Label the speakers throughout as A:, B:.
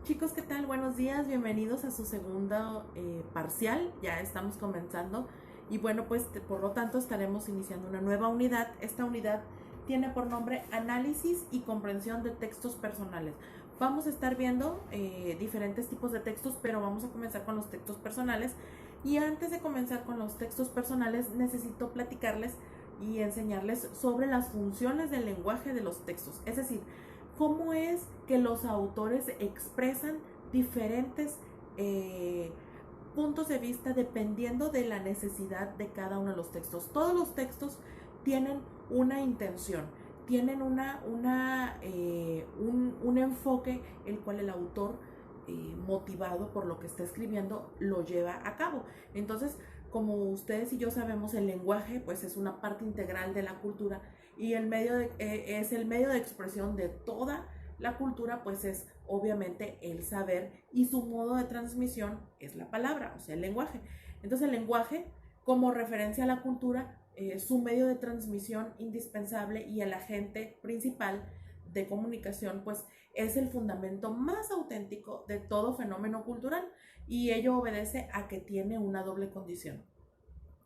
A: Chicos, ¿qué tal? Buenos días, bienvenidos a su segundo parcial. Ya estamos comenzando y bueno, pues por lo tanto estaremos iniciando una nueva unidad. Esta unidad tiene por nombre Análisis y Comprensión de Textos Personales. Vamos a estar viendo diferentes tipos de textos, pero vamos a comenzar con los textos personales. Y antes de comenzar con los textos personales, necesito platicarles y enseñarles sobre las funciones del lenguaje de los textos. Es decir, cómo es que los autores expresan diferentes puntos de vista dependiendo de la necesidad de cada uno de los textos. Todos los textos tienen una intención, tienen un enfoque el cual el autor, motivado por lo que está escribiendo, lo lleva a cabo. Entonces, como ustedes y yo sabemos, el lenguaje pues es una parte integral de la cultura y es el medio de expresión de toda la cultura, pues es obviamente el saber, y su modo de transmisión es la palabra, o sea, el lenguaje. Entonces el lenguaje, como referencia a la cultura, es su medio de transmisión indispensable y el agente principal de comunicación, pues es el fundamento más auténtico de todo fenómeno cultural, y ello obedece a que tiene una doble condición: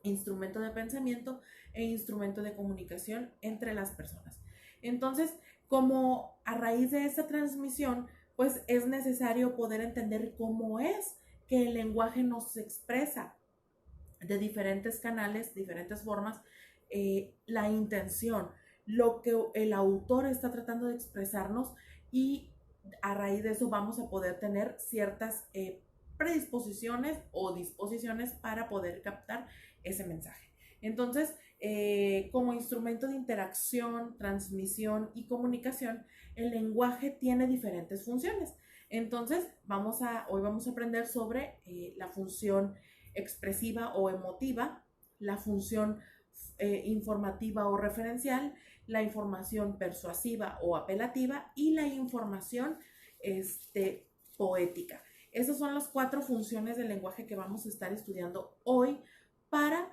A: instrumento de pensamiento e instrumento de comunicación entre las personas. Entonces, como a raíz de esa transmisión, pues es necesario poder entender cómo es que el lenguaje nos expresa de diferentes canales, diferentes formas, la intención, lo que el autor está tratando de expresarnos, y a raíz de eso vamos a poder tener ciertas predisposiciones o disposiciones para poder captar ese mensaje. Entonces, como instrumento de interacción, transmisión y comunicación, el lenguaje tiene diferentes funciones. Entonces, hoy vamos a aprender sobre la función expresiva o emotiva, la función informativa o referencial, la información persuasiva o apelativa y la información poética. Esas son las 4 funciones del lenguaje que vamos a estar estudiando hoy para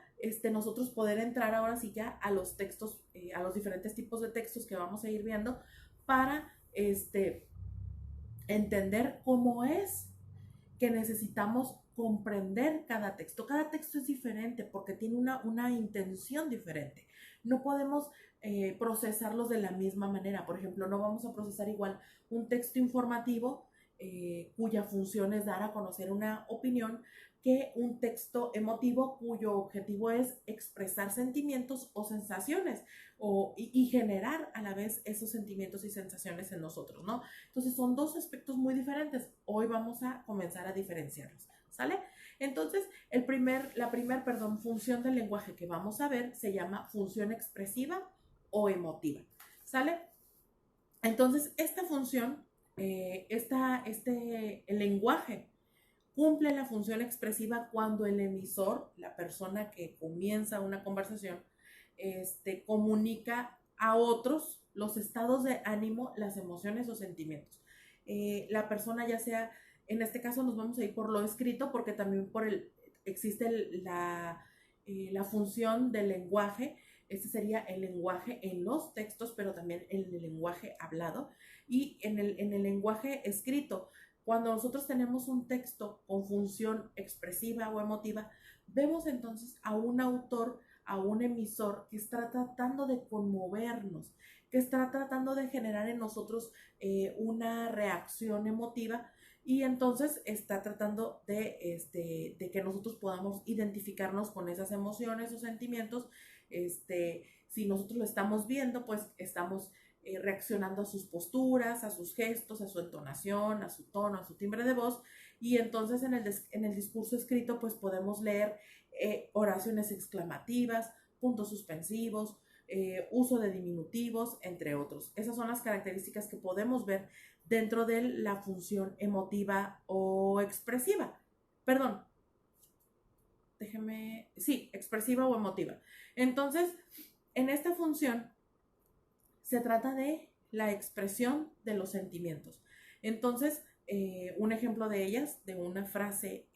A: nosotros poder entrar ahora sí ya a los textos, a los diferentes tipos de textos que vamos a ir viendo, para entender cómo es que necesitamos comprender cada texto. Cada texto es diferente porque tiene una intención diferente. No podemos procesarlos de la misma manera. Por ejemplo, no vamos a procesar igual un texto informativo, cuya función es dar a conocer una opinión, que un texto emotivo cuyo objetivo es expresar sentimientos o sensaciones, y generar a la vez esos sentimientos y sensaciones en nosotros, ¿no? Entonces son dos aspectos muy diferentes. Hoy vamos a comenzar a diferenciarlos, ¿sale? Entonces, función del lenguaje que vamos a ver se llama función expresiva o emotiva, ¿sale? Entonces, esta función, el lenguaje cumple la función expresiva cuando el emisor, la persona que comienza una conversación, comunica a otros los estados de ánimo, las emociones o sentimientos. La persona, ya sea, en este caso nos vamos a ir por lo escrito, porque también existe la función del lenguaje. Este sería el lenguaje en los textos, pero también en el lenguaje hablado y en el lenguaje escrito. Cuando nosotros tenemos un texto con función expresiva o emotiva, vemos entonces a un autor, a un emisor que está tratando de conmovernos, que está tratando de generar en nosotros una reacción emotiva, y entonces está tratando de que nosotros podamos identificarnos con esas emociones o sentimientos. Si nosotros lo estamos viendo, pues estamos reaccionando a sus posturas, a sus gestos, a su entonación, a su tono, a su timbre de voz, y entonces en el discurso escrito pues podemos leer oraciones exclamativas, puntos suspensivos, uso de diminutivos, entre otros. Esas son las características que podemos ver dentro de la función emotiva o expresiva. Perdón, sí, expresiva o emotiva. Entonces, en esta función se trata de la expresión de los sentimientos. Entonces, un ejemplo de ellas, de una frase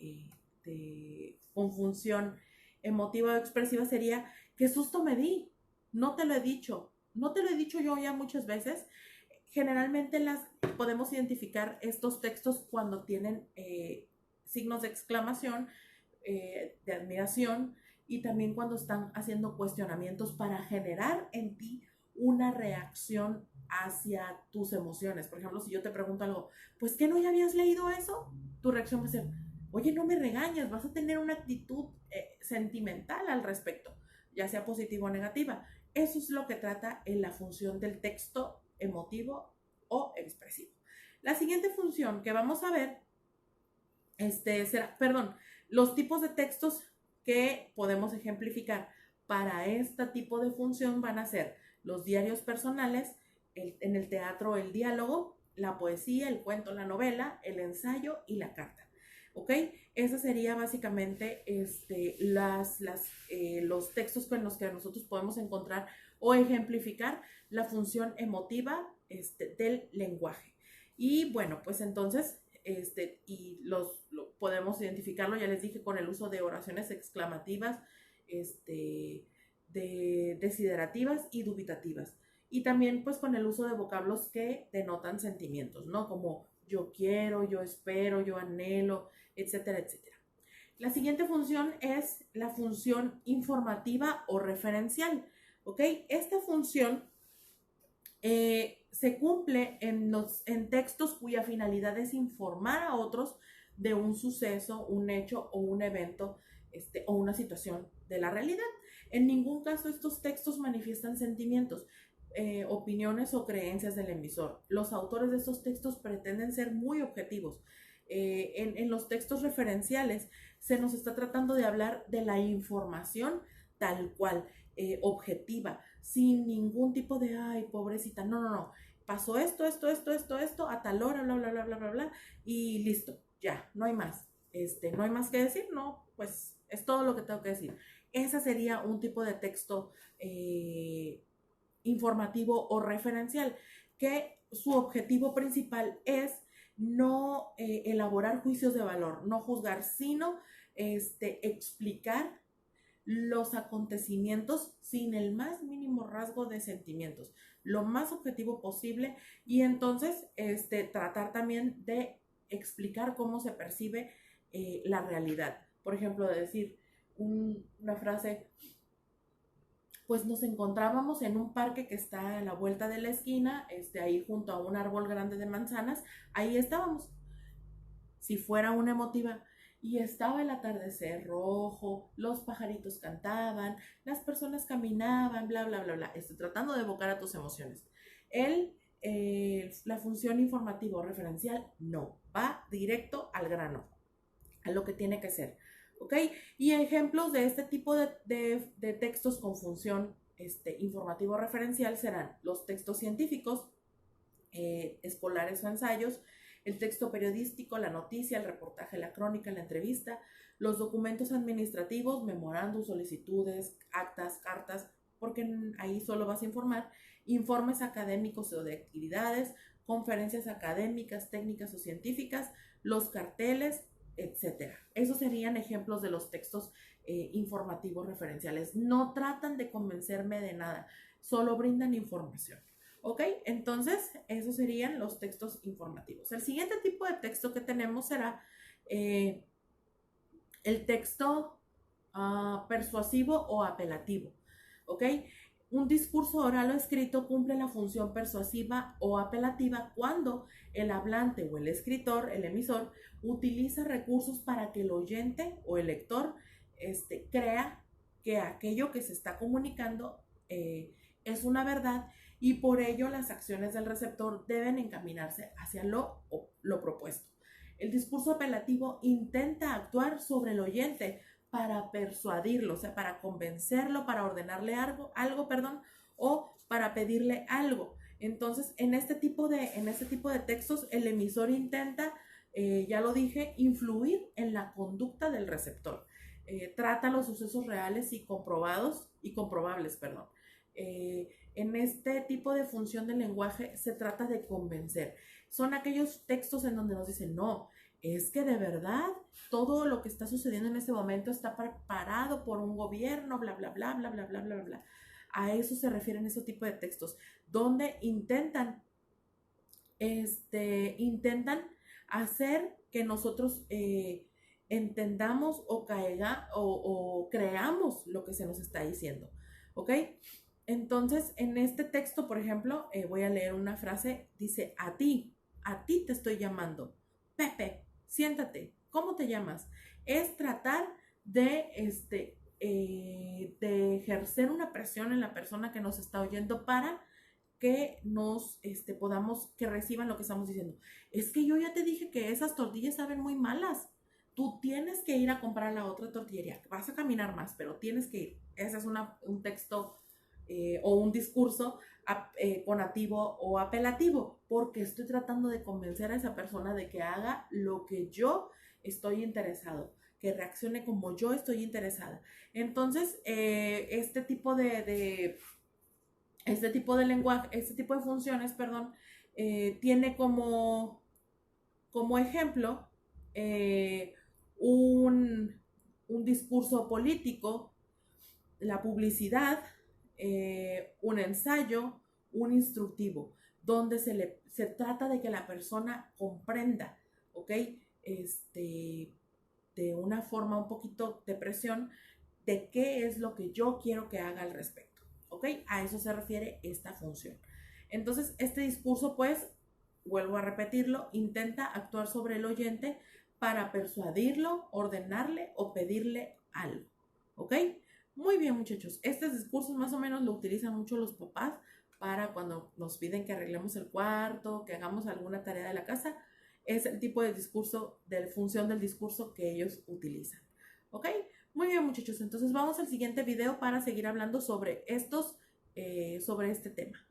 A: con función emotiva o expresiva, sería: qué susto me di, no te lo he dicho, no te lo he dicho yo ya muchas veces. Generalmente podemos identificar estos textos cuando tienen signos de exclamación, de admiración, y también cuando están haciendo cuestionamientos para generar en ti una reacción hacia tus emociones. Por ejemplo, si yo te pregunto algo, pues ¿qué no ya habías leído eso? Tu reacción va a ser, oye, no me regañes, vas a tener una actitud sentimental al respecto, ya sea positiva o negativa. Eso es lo que trata en la función del texto emotivo o expresivo. La siguiente función que vamos a ver será, los tipos de textos que podemos ejemplificar para este tipo de función van a ser los diarios personales, en el teatro el diálogo, la poesía, el cuento, la novela, el ensayo y la carta. ¿Ok? Ese sería básicamente los textos con los que nosotros podemos encontrar o ejemplificar la función emotiva del lenguaje. Y bueno, pues entonces, podemos identificarlo, ya les dije, con el uso de oraciones exclamativas, desiderativas y dubitativas. Y también pues con el uso de vocablos que denotan sentimientos, ¿no? Como yo quiero, yo espero, yo anhelo, etcétera, etcétera. La siguiente función es la función informativa o referencial, ¿ok? Esta función se cumple en textos cuya finalidad es informar a otros de un suceso, un hecho o un evento o una situación de la realidad. En ningún caso estos textos manifiestan sentimientos, opiniones o creencias del emisor. Los autores de estos textos pretenden ser muy objetivos. En los textos referenciales se nos está tratando de hablar de la información tal cual, objetiva, sin ningún tipo de, ay, pobrecita, no, pasó esto, a tal hora, bla, bla, bla, bla, bla, bla, y listo, ya, no hay más, no hay más que decir, no, pues es todo lo que tengo que decir. Ese sería un tipo de texto informativo o referencial, que su objetivo principal es no elaborar juicios de valor, no juzgar, sino explicar los acontecimientos sin el más mínimo rasgo de sentimientos, lo más objetivo posible, y entonces tratar también de explicar cómo se percibe la realidad. Por ejemplo, de decir una frase, pues nos encontrábamos en un parque que está a la vuelta de la esquina, ahí junto a un árbol grande de manzanas, ahí estábamos. Si fuera una emotiva, y estaba el atardecer rojo, los pajaritos cantaban, las personas caminaban, bla, bla, bla, bla. Estoy tratando de evocar a tus emociones. La función informativa o referencial no, va directo al grano, a lo que tiene que ser. ¿Ok? Y ejemplos de este tipo de textos con función informativo referencial serán los textos científicos, escolares o ensayos, el texto periodístico, la noticia, el reportaje, la crónica, la entrevista, los documentos administrativos, memorándum, solicitudes, actas, cartas, porque ahí solo vas a informar, informes académicos o de actividades, conferencias académicas, técnicas o científicas, los carteles, etcétera. Esos serían ejemplos de los textos informativos referenciales. No tratan de convencerme de nada, solo brindan información. ¿Ok? Entonces, esos serían los textos informativos. El siguiente tipo de texto que tenemos será el texto persuasivo o apelativo. ¿Ok? Un discurso oral o escrito cumple la función persuasiva o apelativa cuando el hablante o el escritor, el emisor, utiliza recursos para que el oyente o el lector crea que aquello que se está comunicando es una verdad, y por ello las acciones del receptor deben encaminarse hacia lo propuesto. El discurso apelativo intenta actuar sobre el oyente para persuadirlo, o sea, para convencerlo, para ordenarle algo, o para pedirle algo. Entonces, en este tipo de textos, el emisor intenta, ya lo dije, influir en la conducta del receptor. Trata los sucesos reales y comprobables. En este tipo de función del lenguaje se trata de convencer. Son aquellos textos en donde nos dicen, no, es que de verdad todo lo que está sucediendo en este momento está preparado por un gobierno, bla, bla, bla, bla, bla, bla, bla, bla. A eso se refieren ese tipo de textos, donde intentan intentan hacer que nosotros entendamos o creamos lo que se nos está diciendo, ¿ok? Entonces, en este texto, por ejemplo, voy a leer una frase, dice, a ti te estoy llamando. Pepe, siéntate, ¿cómo te llamas? Es tratar de ejercer una presión en la persona que nos está oyendo para que nos podamos, que reciban lo que estamos diciendo. Es que yo ya te dije que esas tortillas saben muy malas. Tú tienes que ir a comprar a la otra tortillería. Vas a caminar más, pero tienes que ir. Ese es un texto o un discurso conativo o apelativo, porque estoy tratando de convencer a esa persona de que haga lo que yo estoy interesado, que reaccione como yo estoy interesada. Entonces, este tipo de lenguaje, este tipo de funciones, perdón, tiene como ejemplo eh, un, un discurso político, la publicidad, un ensayo, un instructivo, donde se trata de que la persona comprenda, ¿ok? De una forma un poquito de presión, de qué es lo que yo quiero que haga al respecto, ¿ok? A eso se refiere esta función. Entonces, este discurso, pues, vuelvo a repetirlo, intenta actuar sobre el oyente para persuadirlo, ordenarle o pedirle algo, ¿ok? Muy bien, muchachos. Estos discursos más o menos lo utilizan mucho los papás para cuando nos piden que arreglemos el cuarto, que hagamos alguna tarea de la casa. Es el tipo de discurso, de función del discurso que ellos utilizan. ¿Ok? Muy bien, muchachos. Entonces vamos al siguiente video para seguir hablando sobre sobre este tema.